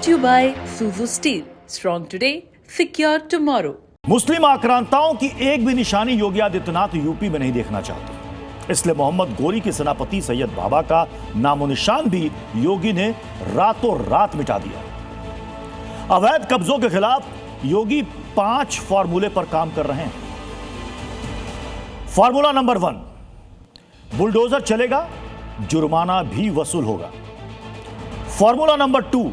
Brought to you by Suzu Steel. Strong today, secure tomorrow. मुस्लिम आक्रांताओं की एक भी निशानी योगी आदित्यनाथ यूपी में नहीं देखना चाहते, इसलिए मोहम्मद गोरी के सेनापति सैयद बाबा का नामो निशान भी योगी ने रातों रात मिटा दिया। अवैध कब्जों के खिलाफ योगी 5 फॉर्मूले पर काम कर रहे हैं। फॉर्मूला नंबर 1, बुलडोजर चलेगा, जुर्माना भी वसूल होगा। फॉर्मूला नंबर 2,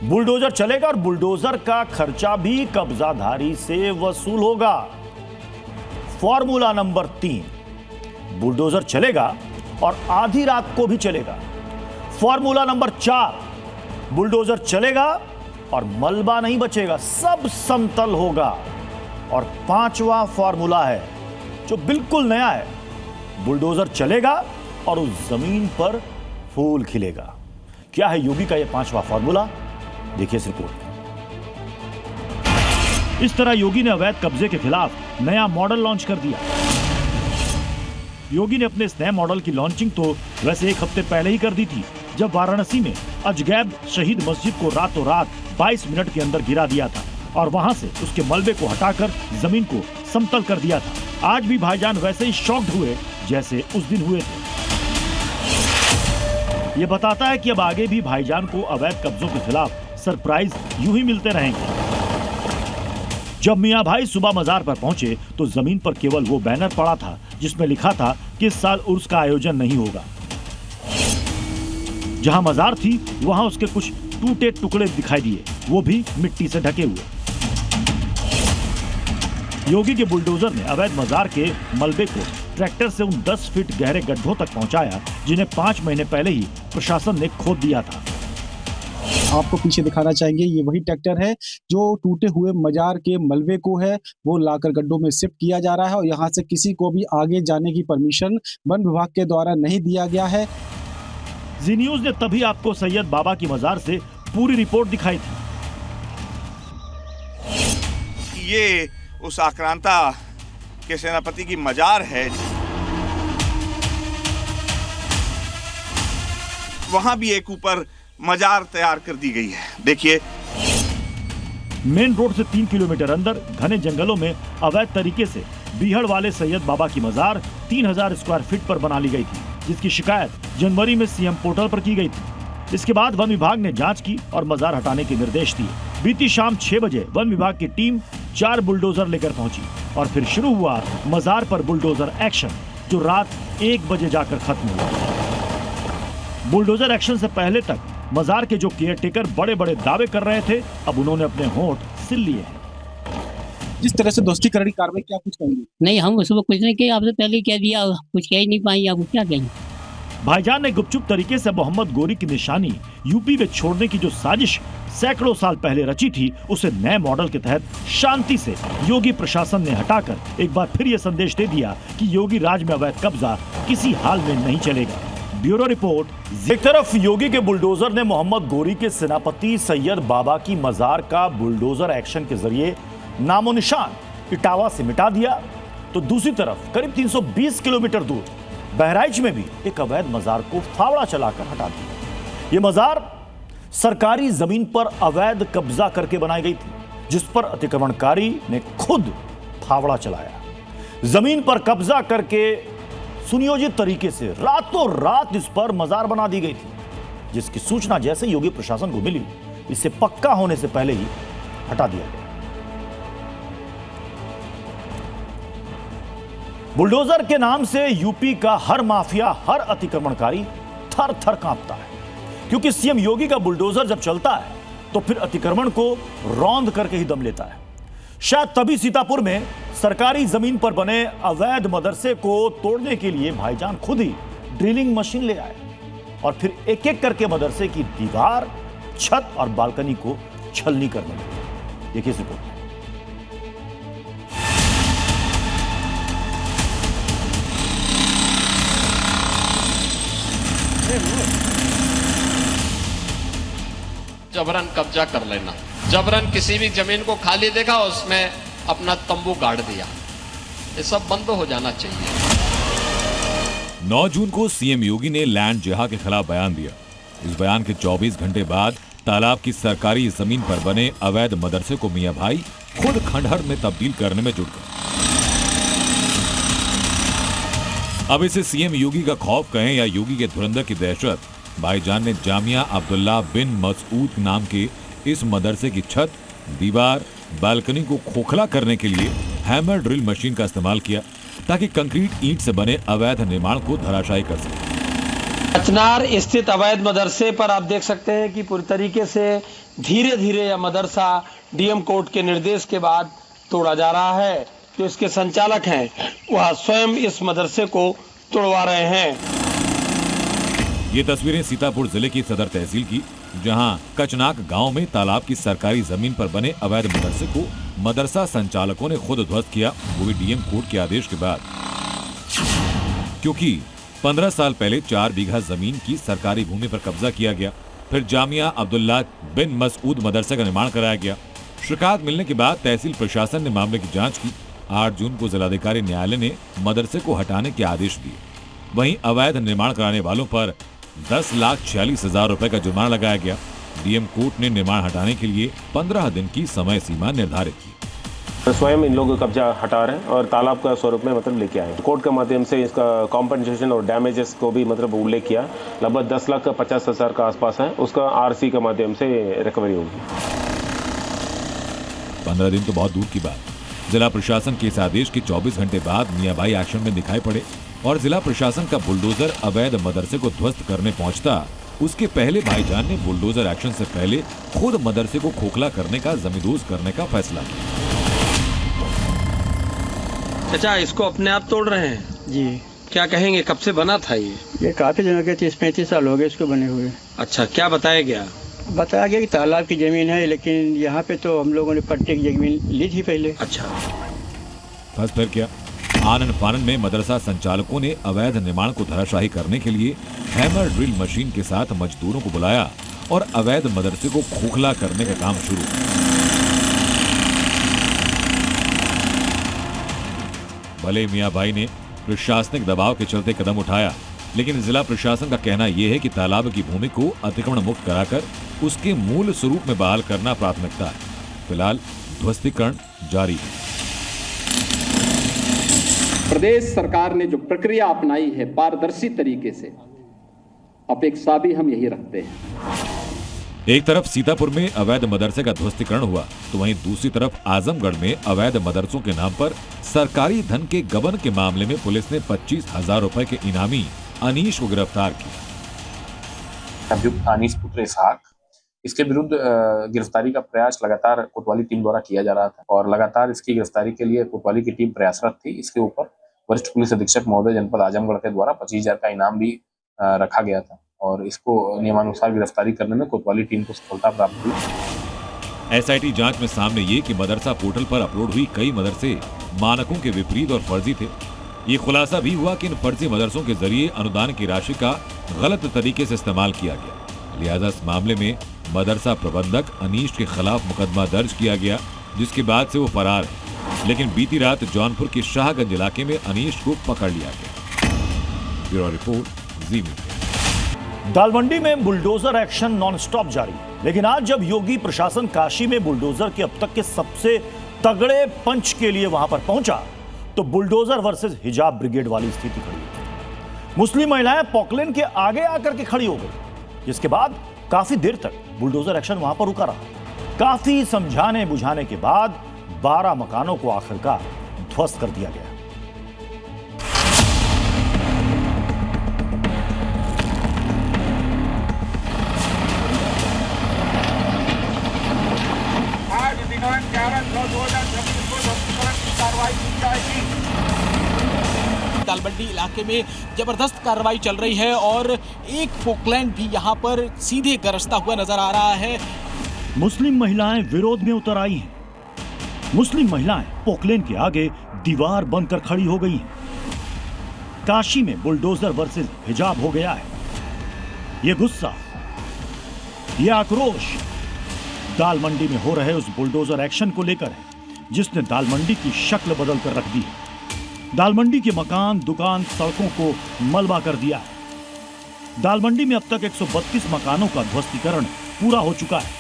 बुलडोजर चलेगा और बुलडोजर का खर्चा भी कब्जाधारी से वसूल होगा। फॉर्मूला नंबर 3, बुलडोजर चलेगा और आधी रात को भी चलेगा। फॉर्मूला नंबर 4, बुलडोजर चलेगा और मलबा नहीं बचेगा, सब समतल होगा। और 5वां फॉर्मूला है जो बिल्कुल नया है, बुलडोजर चलेगा और उस जमीन पर फूल खिलेगा। क्या है योगी का यह 5वां फॉर्मूला, देखिए इस रिपोर्ट। इस तरह योगी ने अवैध कब्जे के खिलाफ नया मॉडल लॉन्च कर दिया। योगी ने अपने इस नए मॉडल की लॉन्चिंग तो वैसे 1 हफ्ते पहले ही कर दी थी, जब वाराणसी में अजगैब शहीद मस्जिद को रातों रात 22 मिनट के अंदर गिरा दिया था और वहां से उसके मलबे को हटाकर जमीन को समतल कर दिया था। आज भी भाईजान वैसे ही शॉक्ड हुए जैसे उस दिन हुए थे। ये बताता है कि अब आगे भी भाईजान को अवैध कब्जों के खिलाफ सरप्राइज यूं ही मिलते रहेंगे। जब मियां भाई सुबह मजार पर पहुंचे तो जमीन पर केवल वो बैनर पड़ा था जिसमें लिखा था कि इस साल उर्स का आयोजन नहीं होगा। जहां मजार थी वहां उसके कुछ टूटे टुकड़े दिखाई दिए, वो भी मिट्टी से ढके हुए। योगी के बुलडोजर ने अवैध मजार के मलबे को ट्रैक्टर से उन 10 फीट गहरे गड्ढों तक पहुंचाया जिन्हें 5 महीने पहले ही प्रशासन ने खोद दिया था। आपको पीछे दिखाना चाहेंगे, ये वही ट्रैक्टर है जो टूटे हुए मजार के मलबे को है वो लाकर गड्ढों में शिफ्ट किया जा रहा है और यहाँ से किसी को भी आगे जाने की परमिशन वन विभाग के द्वारा नहीं दिया गया है। जी न्यूज ने तभी आपको सैयद बाबा की मजार से पूरी रिपोर्ट दिखाई थी। ये उस आक्रांता के सेनापति की मजार है। वहां भी एक ऊपर मजार तैयार कर दी गई है, देखिए। मेन रोड से 3 किलोमीटर अंदर घने जंगलों में अवैध तरीके से बीहड़ वाले सैयद बाबा की मजार 3000 स्क्वायर फीट पर बना ली गई थी, जिसकी शिकायत जनवरी में सीएम पोर्टल पर की गई थी। इसके बाद वन विभाग ने जांच की और मजार हटाने के निर्देश दिए। बीती शाम 6 बजे वन विभाग की टीम 4 बुलडोजर लेकर पहुंची और फिर शुरू हुआ मजार पर बुलडोजर एक्शन, जो रात 1 बजे जाकर खत्म हुआ। बुलडोजर एक्शन से पहले तक मजार के जो केयर टेकर बड़े बड़े दावे कर रहे थे, अब उन्होंने अपने होंठ सिल लिए हैं। जिस तरह से दोस्तीकरण की कार्रवाई, क्या कुछ कहेंगे? नहीं, हम उसको कुछ नहीं किया, आपसे पहले कह दिया, कुछ कह ही नहीं पाई, आप क्या कहेंगे। भाईजान ने गुपचुप तरीके से मोहम्मद गोरी की निशानी यूपी में छोड़ने की जो साजिश सैकड़ों साल पहले रची थी, उसे नए मॉडल के तहत शांति से योगी प्रशासन ने हटाकर एक बार फिर यह संदेश दे दिया कि योगी राज में अवैध कब्जा किसी हाल में नहीं चलेगा। Bureau report. एक तरफ योगी के बुलडोजर ने मोहम्मद गोरी के सेनापति सैयद बाबा की मजार का बुलडोजर एक्शन के जरिए नामो निशान इटावा से मिटा दिया, तो दूसरी तरफ करीब 320 किलोमीटर दूर बहराइच में भी एक अवैध मजार को फावड़ा चलाकर हटा दिया। ये मजार सरकारी जमीन पर अवैध कब्जा करके बनाई गई थी, जिस पर अतिक्रमणकारी ने खुद फावड़ा चलाया। जमीन पर कब्जा करके सुनियोजित तरीके से रातों रात इस पर मजार बना दी गई थी, जिसकी सूचना जैसे योगी प्रशासन को मिली, इसे पक्का होने से पहले ही हटा दिया गया। बुलडोजर के नाम से यूपी का हर माफिया, हर अतिक्रमणकारी थर थर कांपता है, क्योंकि सीएम योगी का बुलडोजर जब चलता है तो फिर अतिक्रमण को रौंद करके ही दम लेता है। शायद तभी सीतापुर में सरकारी जमीन पर बने अवैध मदरसे को तोड़ने के लिए भाईजान खुद ही ड्रिलिंग मशीन ले आए और फिर एक एक करके मदरसे की दीवार, छत और बालकनी को छलनी करने लगे। देखिए इस रिपोर्ट। जबरन कब्जा कर लेना, जबरन किसी भी जमीन को खाली देखा उसमें अपना तंबू गाड़ दिया, ये सब बंद हो जाना चाहिए। 9 जून को सीएम योगी ने लैंड जिहाद के खिलाफ बयान दिया। इस बयान के 24 घंटे बाद तालाब की सरकारी जमीन पर बने अवैध मदरसे को मियां भाई खुद खंडहर में तब्दील करने में जुट गए। अब इसे सीएम योगी का खौफ कहें या योगी के धुरंधर की दहशत, भाईजान ने जामिया अब्दुल्ला बिन मसऊद नाम के इस मदरसे की छत, दीवार, बालकनी को खोखला करने के लिए हैमर ड्रिल मशीन का इस्तेमाल किया ताकि कंक्रीट ईंट से बने अवैध निर्माण को धराशायी कर सके। कचनार स्थित अवैध मदरसे पर आप देख सकते हैं कि पूरी तरीके से धीरे धीरे यह मदरसा डीएम कोर्ट के निर्देश के बाद तोड़ा जा रहा है। जो इसके संचालक हैं वह स्वयं इस मदरसे को तोड़वा रहे हैं। ये तस्वीरें सीतापुर जिले की सदर तहसील की, जहां कचनाक गांव में तालाब की सरकारी जमीन पर बने अवैध मदरसे को मदरसा संचालकों ने खुद ध्वस्त किया, वो भी डीएम कोर्ट के आदेश के बाद। क्योंकि 15 साल पहले 4 बीघा जमीन की सरकारी भूमि पर कब्जा किया गया, फिर जामिया अब्दुल्ला बिन मसऊद मदरसे का निर्माण कराया गया। शिकायत मिलने के बाद तहसील प्रशासन ने मामले की जांच की। 8 जून को जिलाधिकारी न्यायालय ने मदरसे को हटाने के आदेश दिए। वहीं अवैध निर्माण कराने वालों पर 10,46,000 रुपए का जुर्माना लगाया गया। डीएम कोर्ट ने निर्माण हटाने के लिए 15 दिन की समय सीमा निर्धारित की। स्वयं इन लोगों का कब्जा हटा रहे हैं और तालाब का स्वरूप में लेके आए। कोर्ट के माध्यम से इसका कॉम्पनसेशन और डैमेजेस को भी उल्लेख किया। लगभग 10,50,000 का आसपास है, उसका आरसी के माध्यम से रिकवरी होगी। 15 दिन तो बहुत दूर की बात। जिला प्रशासन के इस आदेश के 24 घंटे बाद मियां भाई एक्शन में दिखाई पड़े और जिला प्रशासन का बुलडोजर अवैध मदरसे को ध्वस्त करने पहुंचता। उसके पहले भाईजान ने बुलडोजर एक्शन से पहले खुद मदरसे को खोखला करने का जमींदोज करने का फैसला किया। चाचा, इसको अपने आप तोड़ रहे हैं जी। क्या कहेंगे, कब से बना था ये काफी दिनों के 30-35 साल हो गए इसको बने हुए। अच्छा, क्या बताया गया? बताया गया कि तालाब की जमीन है, लेकिन यहाँ पे तो हम लोगों ने पट्टे की जमीन ली थी पहले। अच्छा, बस फिर क्या। आनन फानन में मदरसा संचालकों ने अवैध निर्माण को धराशायी करने के लिए हैमर ड्रिल मशीन के साथ मजदूरों को बुलाया और अवैध मदरसे को खोखला करने का काम शुरू। भले मियां भाई ने प्रशासनिक दबाव के चलते कदम उठाया, लेकिन जिला प्रशासन का कहना यह है कि तालाब की भूमि को अतिक्रमण मुक्त कराकर उसके मूल स्वरूप में बहाल करना प्राथमिकता है। फिलहाल ध्वस्तीकरण जारी है। प्रदेश सरकार ने जो प्रक्रिया अपनाई है पारदर्शी तरीके से, अपेक्षा भी हम यही रखते हैं। एक तरफ सीतापुर में अवैध मदरसे का ध्वस्तीकरण हुआ, तो वहीं दूसरी तरफ आजमगढ़ में अवैध मदरसों के नाम पर सरकारी धन के गबन के मामले में पुलिस ने 25,000 रुपए के इनामी अनीश को गिरफ्तार किया। अभियुक्त अनीश पुत्र इसहाक, इसके विरुद्ध गिरफ्तारी का प्रयास लगातार कोतवाली टीम द्वारा किया जा रहा था और लगातार इसकी गिरफ्तारी के लिए कोतवाली की टीम प्रयासरत थी। इसके ऊपर वरिष्ठ पुलिस अधीक्षक महोदय जनपद आजमगढ़ के द्वारा 25,000 का इनाम भी रखा गया था और इसको नियमानुसार गिरफ्तारी करने में कोतवाली टीम को सफलता प्राप्त हुई। एसआईटी जांच में सामने ये कि मदरसा पोर्टल पर अपलोड हुई कई मदरसे मानकों के विपरीत और फर्जी थे। ये खुलासा भी हुआ कि इन फर्जी मदरसों के जरिए अनुदान की राशि का गलत तरीके से इस्तेमाल किया गया। लिहाजा इस मामले में मदरसा प्रबंधक अनीश के खिलाफ मुकदमा दर्ज किया गया, जिसके बाद से वो फरार है। लेकिन बीती रात जौनपुर के शाहगंज इलाके में अनीश को पकड़ लिया गया। ब्यूरो रिपोर्ट, जी मीडिया। दालमंडी में बुलडोजर एक्शन नॉनस्टॉप जारी, लेकिन आज जब योगी प्रशासन काशी में बुलडोजर के अब तक के सबसे तगड़े पंच के लिए वहां पर पहुंचा, तो बुलडोजर वर्सेस हिजाब ब्रिगेड वाली स्थिति खड़ी हो। मुस्लिम महिलाएं पॉकलेन के आगे आकर के खड़ी हो गई, जिसके बाद काफी देर तक बुलडोजर एक्शन वहां पर रुका रहा। काफी समझाने बुझाने के बाद 12 मकानों को आखिरकार ध्वस्त कर दिया गया। आज दिनांक 11/9/2026 को ध्वस्तीकरण की कार्रवाई की जाएगी। दालमंडी इलाके में जबरदस्त कार्रवाई चल रही है और एक पोकलैंड भी यहां पर सीधे गरजता हुआ नजर आ रहा है। मुस्लिम महिलाएं विरोध में उतर आई हैं। मुस्लिम महिलाएं पोकलेन के आगे दीवार बनकर खड़ी हो गई हैं। काशी में बुलडोजर वर्सेस हिजाब हो गया है। ये गुस्सा, ये आक्रोश दालमंडी में हो रहे उस बुलडोजर एक्शन को लेकर है, जिसने दालमंडी की शक्ल बदल कर रख दी है। दालमंडी के मकान, दुकान, सड़कों को मलबा कर दिया है। दालमंडी में अब तक 132 मकानों का ध्वस्तीकरण पूरा हो चुका है।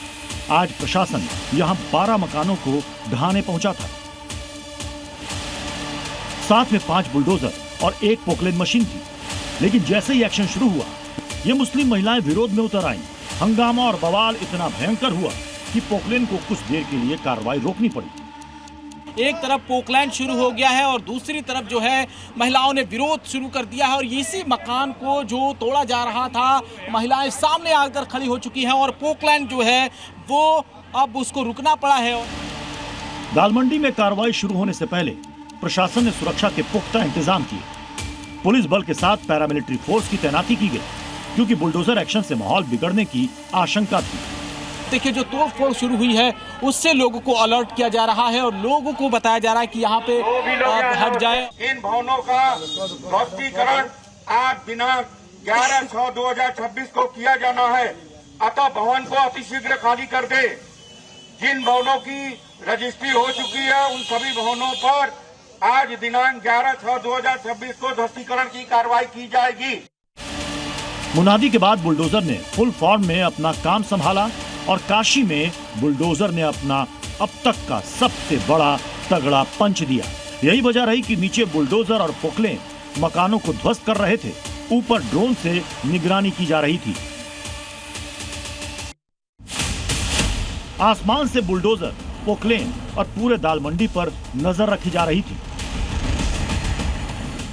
आज प्रशासन यहां 12 मकानों को ढहाने पहुंचा था। साथ में 5 बुलडोजर और 1 पोकलेन मशीन थी। लेकिन जैसे ही एक्शन शुरू हुआ, ये मुस्लिम महिलाएं विरोध में उतर आईं। हंगामा और बवाल इतना भयंकर हुआ कि पोकलेन को कुछ देर के लिए कार्रवाई रोकनी पड़ी। एक तरफ पोकलैंड शुरू हो गया है और दूसरी तरफ जो है महिलाओं ने विरोध शुरू कर दिया है और इसी मकान को जो तोड़ा जा रहा था, महिलाएं सामने आकर खड़ी हो चुकी हैं और पोकलैंड जो है वो अब उसको रुकना पड़ा है। दालमंडी में कार्रवाई शुरू होने से पहले प्रशासन ने सुरक्षा के पुख्ता इंतजाम किए। पुलिस बल के साथ पैरामिलिट्री फोर्स की तैनाती की गई, क्योंकि बुलडोजर एक्शन से माहौल बिगड़ने की आशंका थी। देखिए, जो तोड़फोड़ शुरू हुई है उससे लोगों को अलर्ट किया जा रहा है और लोगों को बताया जा रहा है कि यहाँ पे हट जाए। इन भवनों का ध्वस्तीकरण आज दिनांक 11/6/2026 को किया जाना है, अतः भवन को अतिशीघ्र खाली कर दे। जिन भवनों की रजिस्ट्री हो चुकी है उन सभी भवनों पर आज दिनांक 11/6/2026 को ध्वस्तीकरण की कार्रवाई की जाएगी। मुनादी के बाद बुलडोजर ने फुल फॉर्म में अपना काम संभाला और काशी में बुलडोजर ने अपना अब तक का सबसे बड़ा तगड़ा पंच दिया। यही वजह रही कि नीचे बुलडोजर और पोकलेन मकानों को ध्वस्त कर रहे थे, ऊपर ड्रोन से निगरानी की जा रही थी। आसमान से बुलडोजर, पोकलेन और पूरे दालमंडी पर नजर रखी जा रही थी।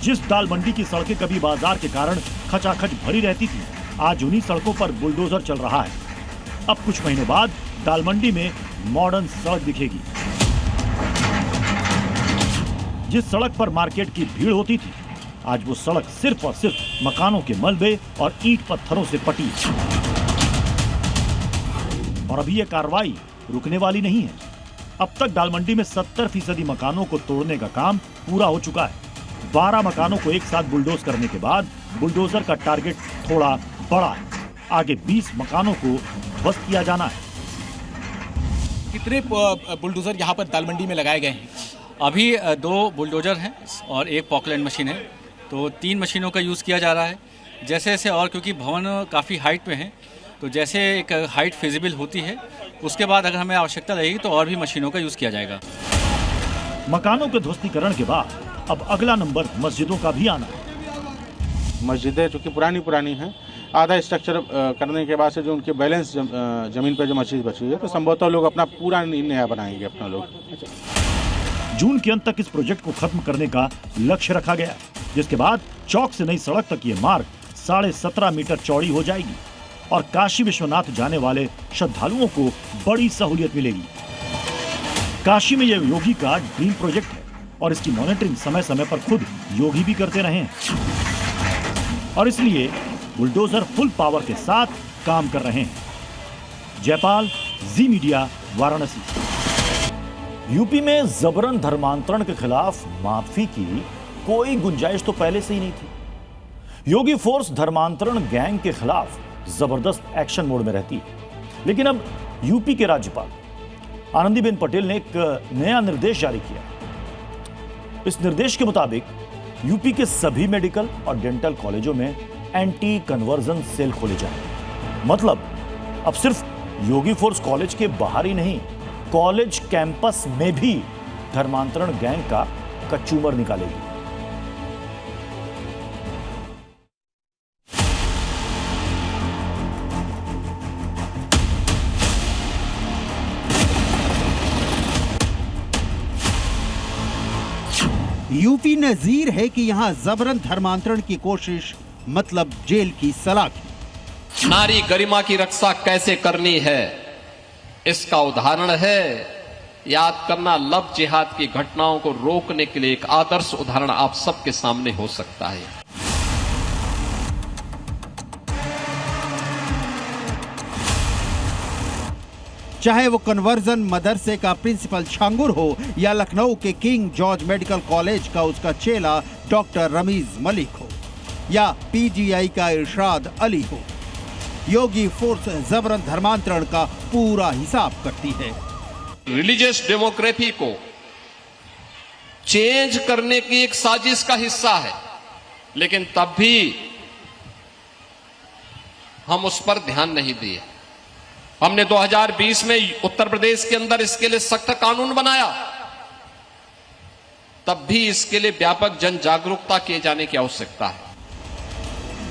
जिस दालमंडी की सड़कें कभी बाजार के कारण खचाखच भरी रहती थी, आज उन्हीं सड़कों पर बुलडोजर चल रहा है। अब कुछ महीनों बाद दालमंडी में मॉडर्न सड़क दिखेगी। जिस सड़क पर मार्केट की भीड़ होती थी, आज वो सड़क सिर्फ और सिर्फ मकानों के मलबे और ईंट पत्थरों से पटी है। और अभी ये कार्रवाई रुकने वाली नहीं है। अब तक दालमंडी में 70% मकानों को तोड़ने का काम पूरा हो चुका है। 12 मकानों को एक साथ बुलडोज करने के बाद बुलडोजर का टारगेट थोड़ा बड़ा है। आगे 20 मकानों को ध्वस्त किया जाना है। कितने बुलडोजर यहाँ पर दालमंडी में लगाए गए हैं? अभी 2 बुलडोजर हैं और 1 पॉकलैंड मशीन है, तो 3 मशीनों का यूज़ किया जा रहा है। जैसे जैसे और क्योंकि भवन काफ़ी हाइट पे हैं, तो जैसे एक हाइट फिजिबल होती है उसके बाद अगर हमें आवश्यकता रहेगी तो और भी मशीनों का यूज़ किया जाएगा। मकानों के ध्वस्तीकरण के बाद अब अगला नंबर मस्जिदों का भी आना है। मस्जिदें जो कि पुरानी हैं, आधा स्ट्रक्चर करने के बाद से जो उनके बैलेंस जमीन पर जो मस्जिद बची है, तो संभवतः लोग अपना पूरा नया बनाएंगे अपना लोग। जून के अंत तक इस प्रोजेक्ट को खत्म करने का लक्ष्य रखा गया है, जिसके बाद चौक से नई सड़क तक ये मार्ग 17.5 मीटर चौड़ी हो जाएगी और काशी विश्वनाथ जाने वाले श्रद्धालुओं को बड़ी सहूलियत मिलेगी। काशी में यह योगी का ड्रीम प्रोजेक्ट है और इसकी मॉनिटरिंग समय समय पर खुद योगी भी करते रहे हैं और इसलिए बुलडोजर फुल पावर के साथ काम कर रहे हैं। जयपाल, जी मीडिया, वाराणसी। यूपी में जबरन धर्मांतरण के खिलाफ माफी की कोई गुंजाइश तो पहले से ही नहीं थी। योगी फोर्स धर्मांतरण गैंग के खिलाफ जबरदस्त एक्शन मोड में रहती है, लेकिन अब यूपी के राज्यपाल आनंदीबेन पटेल ने एक नया निर्देश जारी किया। इस निर्देश के मुताबिक यूपी के सभी मेडिकल और डेंटल कॉलेजों में एंटी कन्वर्जन सेल खोले जाएंगे। मतलब अब सिर्फ योगी फोर्स कॉलेज के बाहर ही नहीं, कॉलेज कैंपस में भी धर्मांतरण गैंग का कचूमर निकालेगी। यूपी नजीर है कि यहाँ जबरन धर्मांतरण की कोशिश मतलब जेल की सलाखी। नारी गरिमा की रक्षा कैसे करनी है, इसका उदाहरण है। याद करना, लव जिहाद की घटनाओं को रोकने के लिए एक आदर्श उदाहरण आप सबके सामने हो सकता है। चाहे वो कन्वर्जन मदरसे का प्रिंसिपल छांगुर हो या लखनऊ के किंग जॉर्ज मेडिकल कॉलेज का उसका चेला डॉक्टर रमीज मलिक हो या पीजीआई का इरशाद अली हो, योगी फोर्स जबरन धर्मांतरण का पूरा हिसाब करती है। रिलीजियस डेमोक्रेसी को चेंज करने की एक साजिश का हिस्सा है, लेकिन तब भी हम उस पर ध्यान नहीं दिए। हमने 2020 में उत्तर प्रदेश के अंदर इसके लिए सख्त कानून बनाया, तब भी इसके लिए व्यापक जन जागरूकता किए जाने की आवश्यकता है।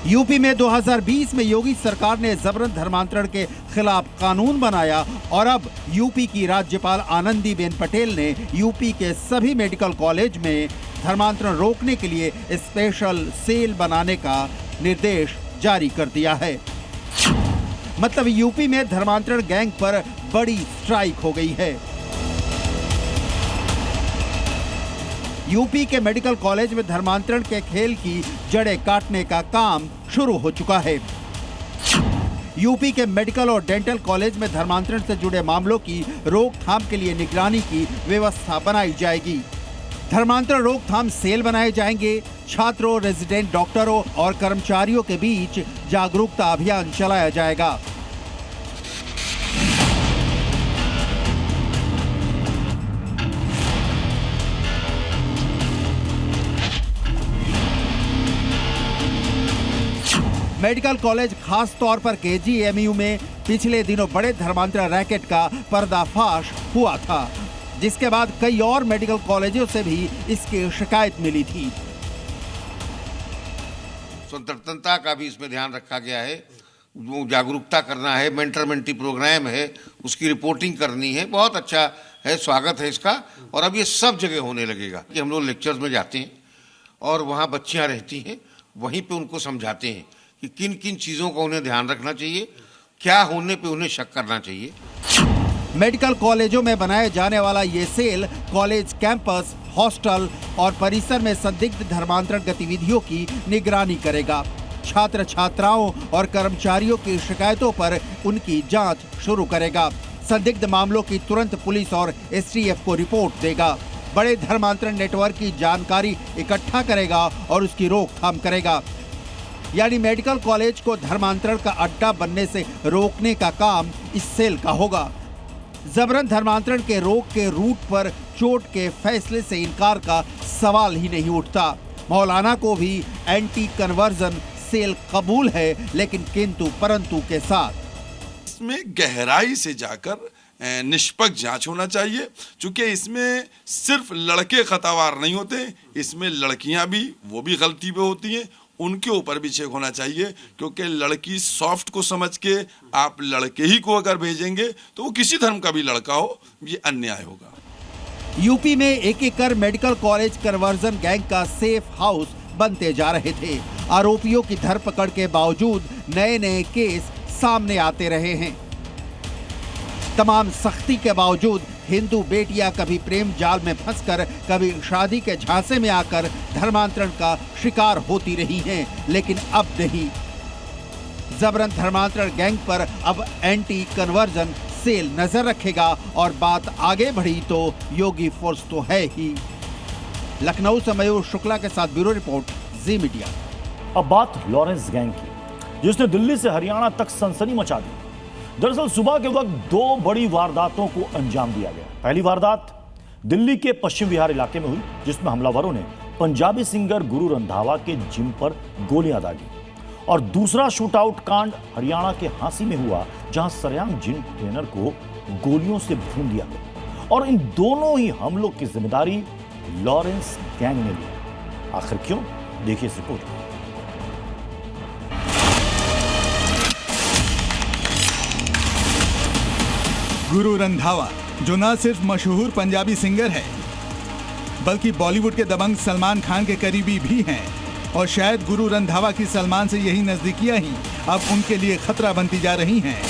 यूपी में 2020 में योगी सरकार ने जबरन धर्मांतरण के खिलाफ कानून बनाया और अब यूपी की राज्यपाल आनंदीबेन पटेल ने यूपी के सभी मेडिकल कॉलेज में धर्मांतरण रोकने के लिए स्पेशल सेल बनाने का निर्देश जारी कर दिया है। मतलब यूपी में धर्मांतरण गैंग पर बड़ी स्ट्राइक हो गई है। यूपी के मेडिकल कॉलेज में धर्मांतरण के खेल की जड़ें काटने का काम शुरू हो चुका है। यूपी के मेडिकल और डेंटल कॉलेज में धर्मांतरण से जुड़े मामलों की रोकथाम के लिए निगरानी की व्यवस्था बनाई जाएगी। धर्मांतरण रोकथाम सेल बनाए जाएंगे। छात्रों, रेजिडेंट डॉक्टरों और कर्मचारियों के बीच जागरूकता अभियान चलाया जाएगा। मेडिकल कॉलेज खास तौर पर केजीएमयू में पिछले दिनों बड़े धर्मांतरण रैकेट का पर्दाफाश हुआ था, जिसके बाद कई और मेडिकल कॉलेजों से भी इसकी शिकायत मिली थी। स्वतंत्रता का भी इसमें ध्यान रखा गया है, वो जागरूकता करना है, मेंटर मेंटी प्रोग्राम है, उसकी रिपोर्टिंग करनी है। बहुत अच्छा है, स्वागत है इसका। और अब ये सब जगह होने लगेगा कि हम लोग लेक्चर्स में जाते हैं और वहाँ बच्चियाँ रहती हैं, वहीं पे उनको समझाते हैं कि किन किन चीज़ों का उन्हें ध्यान रखना चाहिए, क्या होने पे उन्हें शक करना चाहिए। मेडिकल कॉलेजों में बनाए जाने वाला ये सेल कॉलेज कैंपस, हॉस्टल और परिसर में संदिग्ध धर्मांतरण गतिविधियों की निगरानी करेगा। छात्र छात्राओं और कर्मचारियों की शिकायतों पर उनकी जांच शुरू करेगा। संदिग्ध मामलों की तुरंत पुलिस और एसटीएफ को रिपोर्ट देगा। बड़े धर्मांतरण नेटवर्क की जानकारी इकट्ठा करेगा और उसकी रोकथाम करेगा। यानी मेडिकल कॉलेज को धर्मांतरण का अड्डा बनने से रोकने का काम इस सेल का होगा। जबरन धर्मांतरण के रोक के रूट पर चोट के फैसले से इनकार का सवाल ही नहीं उठता। मौलाना को भी एंटी कन्वर्जन सेल कबूल है, लेकिन किंतु परंतु के साथ। इसमें गहराई से जाकर निष्पक्ष जांच होना चाहिए, क्योंकि इसमें सिर्फ लड़के खतावार नहीं होते, इसमें लड़कियां भी वो भी गलती पे होती हैं, उनके ऊपर भी चेक होना चाहिए। क्योंकि लड़की सॉफ्ट को समझ के आप लड़के ही को अगर भेजेंगे तो वो किसी धर्म का भी लड़का हो, ये अन्याय होगा। यूपी में एक एक कर मेडिकल कॉलेज कन्वर्जन गैंग का सेफ हाउस बनते जा रहे थे। आरोपियों की धरपकड़ के बावजूद नए नए केस सामने आते रहे हैं। तमाम सख्ती के बावजूद हिंदू बेटियां कभी प्रेम जाल में फंसकर, कभी शादी के झांसे में आकर धर्मांतरण का शिकार होती रही हैं, लेकिन अब नहीं। जबरन धर्मांतरण गैंग पर अब एंटी कन्वर्जन सेल नजर रखेगा और बात आगे बढ़ी तो योगी फोर्स तो है ही। लखनऊ से मयूर शुक्ला के साथ ब्यूरो रिपोर्ट, जी मीडिया। अब बात लॉरेंस गैंग की, जिसने दिल्ली से हरियाणा तक सनसनी मचा दी। दरअसल सुबह के वक्त दो बड़ी वारदातों को अंजाम दिया गया। पहली वारदात दिल्ली के पश्चिम विहार इलाके में हुई, जिसमें हमलावरों ने पंजाबी सिंगर गुरु रंधावा के जिम पर गोलियां दागी। और दूसरा शूटआउट कांड हरियाणा के हांसी में हुआ, जहां सरेआम जिम ट्रेनर को गोलियों से भून दिया गया। और इन दोनों ही हमलों की जिम्मेदारी लॉरेंस गैंग ने ली। आखिर क्यों? देखिए इस रिपोर्ट। गुरु रंधावा, जो न सिर्फ मशहूर पंजाबी सिंगर है, बल्कि बॉलीवुड के दबंग सलमान खान के करीबी भी हैं, और शायद गुरु रंधावा की सलमान से यही नजदीकियां ही अब उनके लिए खतरा बनती जा रही हैं,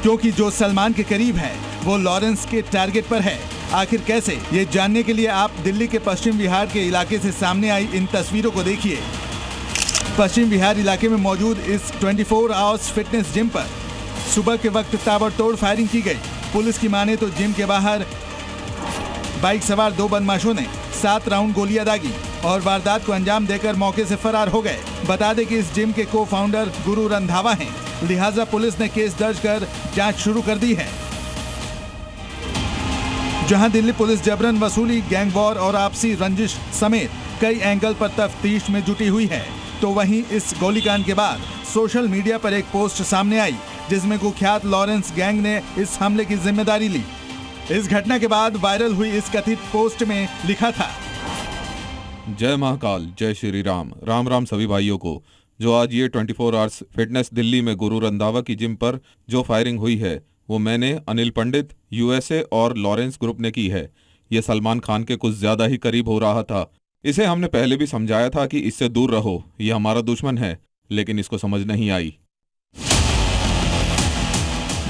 क्योंकि जो सलमान के करीब है वो लॉरेंस के टारगेट पर है। आखिर कैसे, ये जानने के लिए आप दिल्ली के पश्चिम विहार के इलाके से सामने आई इन तस्वीरों को देखिए। पश्चिम विहार इलाके में मौजूद इस 24 आवर्स फिटनेस जिम पर सुबह के वक्त ताबड़तोड़ फायरिंग की गई। पुलिस की माने तो जिम के बाहर बाइक सवार दो बदमाशों ने 7 राउंड गोलियां दागी और वारदात को अंजाम देकर मौके से फरार हो गए। बता दें कि इस जिम के को फाउंडर गुरु रंधावा हैं, लिहाजा पुलिस ने केस दर्ज कर जांच शुरू कर दी है। जहां दिल्ली पुलिस जबरन वसूली, गैंग वॉर और आपसी रंजिश समेत कई एंगल पर तफ्तीश में जुटी हुई है, तो वहीं इस गोलीकांड के बाद सोशल मीडिया पर एक पोस्ट सामने आई, जिसमें कुख्यात लॉरेंस गैंग ने इस हमले की जिम्मेदारी ली। इस घटना के बाद वायरल हुई इस कथित पोस्ट में लिखा था, जय महाकाल, जय श्री राम, राम राम सभी भाइयों को। जो आज ये 24 आवर्स फिटनेस दिल्ली में गुरु रंधावा की जिम पर जो फायरिंग हुई है वो मैंने, अनिल पंडित, यूएसए और लॉरेंस ग्रुप ने की है। ये सलमान खान के कुछ ज्यादा ही करीब हो रहा था। इसे हमने पहले भी समझाया था कि इससे दूर रहो, ये हमारा दुश्मन है, लेकिन इसको समझ नहीं आई।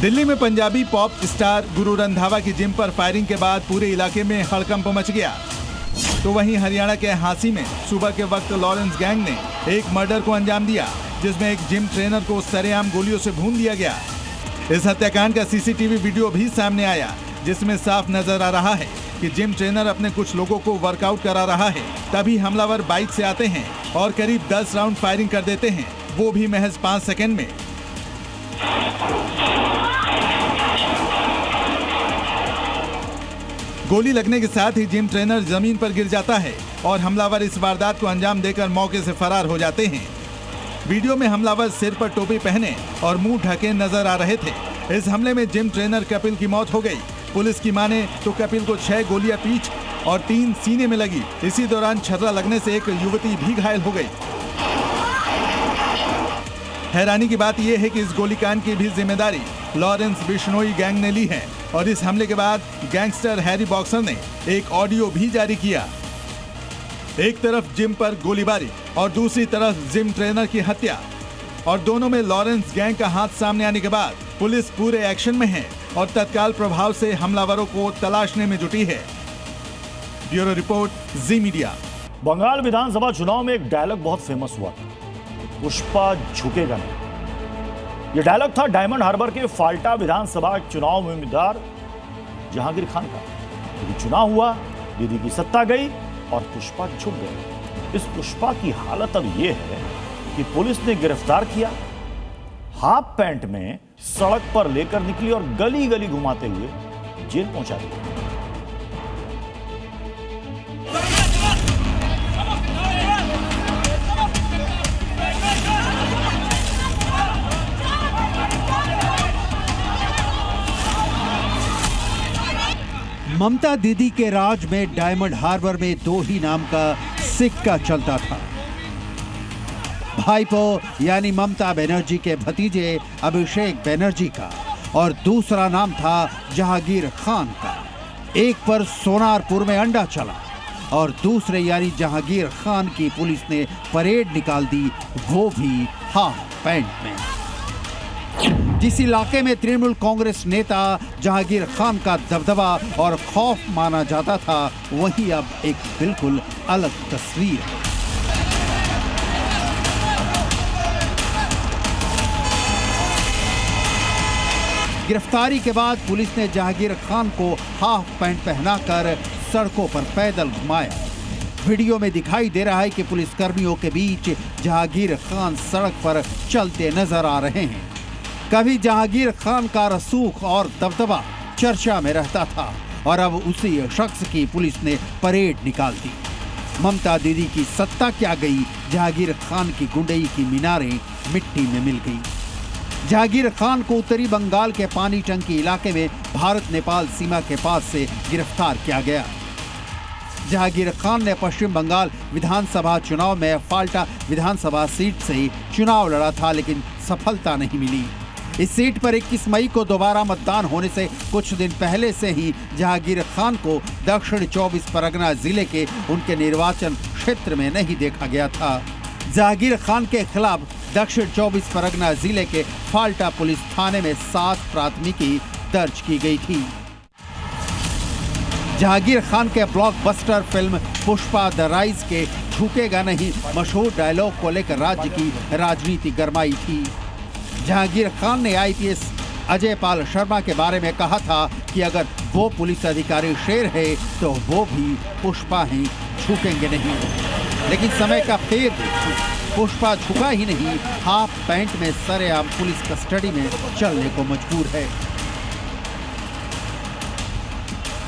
दिल्ली में पंजाबी पॉप स्टार गुरु रंधावा की जिम पर फायरिंग के बाद पूरे इलाके में हड़कंप मच गया। तो वहीं हरियाणा के हांसी में सुबह के वक्त लॉरेंस गैंग ने एक मर्डर को अंजाम दिया, जिसमें एक जिम ट्रेनर को सरेआम गोलियों से भून दिया गया। इस हत्याकांड का सीसीटीवी वीडियो भी सामने आया, जिसमें साफ नजर आ रहा है कि जिम ट्रेनर अपने कुछ लोगों को वर्कआउट करा रहा है। तभी हमलावर बाइक से आते हैं और करीब 10 राउंड फायरिंग कर देते हैं, वो भी महज 5 सेकंड में। गोली लगने के साथ ही जिम ट्रेनर जमीन पर गिर जाता है और हमलावर इस वारदात को अंजाम देकर मौके से फरार हो जाते हैं। वीडियो में हमलावर सिर पर टोपी पहने और मुंह ढके नजर आ रहे थे। इस हमले में जिम ट्रेनर कपिल की मौत हो गई। पुलिस की माने तो कपिल को 6 गोलियां पीठ और 3 सीने में लगी। इसी दौरान छर्रा लगने से एक युवती भी घायल हो गई। हैरानी की बात यह है कि इस गोलीकांड की भी जिम्मेदारी लॉरेंस बिश्नोई गैंग ने ली है और इस हमले के बाद गैंगस्टर हैरी बॉक्सर ने एक ऑडियो भी जारी किया। एक तरफ जिम पर गोलीबारी और दूसरी तरफ जिम ट्रेनर की हत्या, और दोनों में लॉरेंस गैंग का हाथ सामने आने के बाद पुलिस पूरे एक्शन में है और तत्काल प्रभाव से हमलावरों को तलाशने में जुटी है। ब्यूरो रिपोर्ट, जी मीडिया। बंगाल विधानसभा चुनाव में एक डायलॉग बहुत फेमस हुआ था, पुष्पा झुकेगा नहीं। यह डायलॉग था डायमंड हार्बर के फाल्टा विधानसभा चुनाव में उम्मीदवार जहांगीर खान का। यदि चुनाव हुआ, दीदी की सत्ता गई और पुष्पा झुक गए। इस पुष्पा की हालत अब यह है कि पुलिस ने गिरफ्तार किया, हाफ पैंट में सड़क पर लेकर निकली और गली गली घुमाते हुए जेल पहुंचा दिया। ममता दीदी के राज में डायमंड हार्बर में 2 ही नाम का सिक्का चलता था। भाईपो यानी ममता बनर्जी के भतीजे अभिषेक बनर्जी का, और दूसरा नाम था जहांगीर खान का। एक पर सोनारपुर में अंडा चला और दूसरे यानी जहांगीर खान की पुलिस ने परेड निकाल दी, वो भी हाफ पैंट में। जिस इलाके में तृणमूल कांग्रेस नेता जहांगीर खान का दबदबा और खौफ माना जाता था, वही अब एक बिल्कुल अलग तस्वीर है। गिरफ्तारी के बाद पुलिस ने जहांगीर खान को हाफ पैंट पहनाकर सड़कों पर पैदल घुमाया। वीडियो में दिखाई दे रहा है कि पुलिसकर्मियों के बीच जहांगीर खान सड़क पर चलते नजर आ रहे हैं। कभी जहांगीर खान का रसूख और दबदबा चर्चा में रहता था और अब उसी शख्स की पुलिस ने परेड निकाल दी। ममता दीदी की सत्ता क्या गई, जहांगीर खान की गुंडई की मीनारें मिट्टी में मिल गई। जहांगीर खान को उत्तरी बंगाल के पानी टंकी इलाके में भारत नेपाल सीमा के पास से गिरफ्तार किया गया। जहांगीर खान ने पश्चिम बंगाल विधानसभा चुनाव में फाल्टा विधानसभा सीट से चुनाव लड़ा था, लेकिन सफलता नहीं मिली। इस सीट पर 21 मई को दोबारा मतदान होने से कुछ दिन पहले से ही जहांगीर खान को दक्षिण 24 परगना जिले के उनके निर्वाचन क्षेत्र में नहीं देखा गया था। जहांगीर खान के खिलाफ दक्षिण 24 परगना जिले के फाल्टा पुलिस थाने में 7 प्राथमिकी दर्ज की गई थी। जहांगीर खान के blockbuster film Pushpa the rise के झुकेगा नहीं मशहूर डायलॉग को लेकर राज्य की राजनीति गरमाई थी। जहांगीर खान ने आईपीएस अजय पाल शर्मा के बारे में कहा था कि अगर वो पुलिस अधिकारी शेर है तो वो भी पुष्पा ही, झुकेंगे नहीं। लेकिन समय का फेर देखिए, पुष्पा झुका ही नहीं, हाफ पैंट में सरेआम पुलिस कस्टडी में चलने को मजबूर है।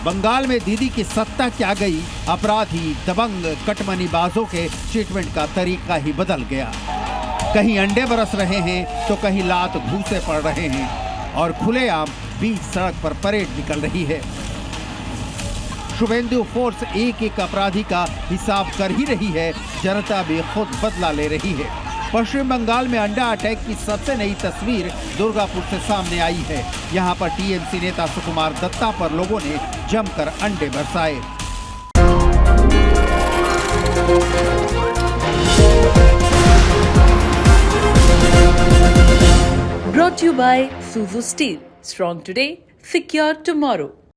बंगाल में दीदी की सत्ता क्या गई, अपराधी दबंग कटमनीबाजों के ट्रीटमेंट का तरीका ही बदल गया। कहीं अंडे बरस रहे हैं तो कहीं लात घूसे पड़ रहे हैं और खुलेआम बीच सड़क पर परेड निकल रही है। शुभेंदु फोर्स एक एक अपराधी का हिसाब कर ही रही है, जनता भी खुद बदला ले रही है। पश्चिम बंगाल में अंडा अटैक की सबसे नई तस्वीर दुर्गापुर से सामने आई है। यहां पर टीएमसी नेता सुकुमार दत्ता पर लोगों ने जमकर अंडे बरसाए। Brought to you by Suzu Steel. Strong today, secure tomorrow.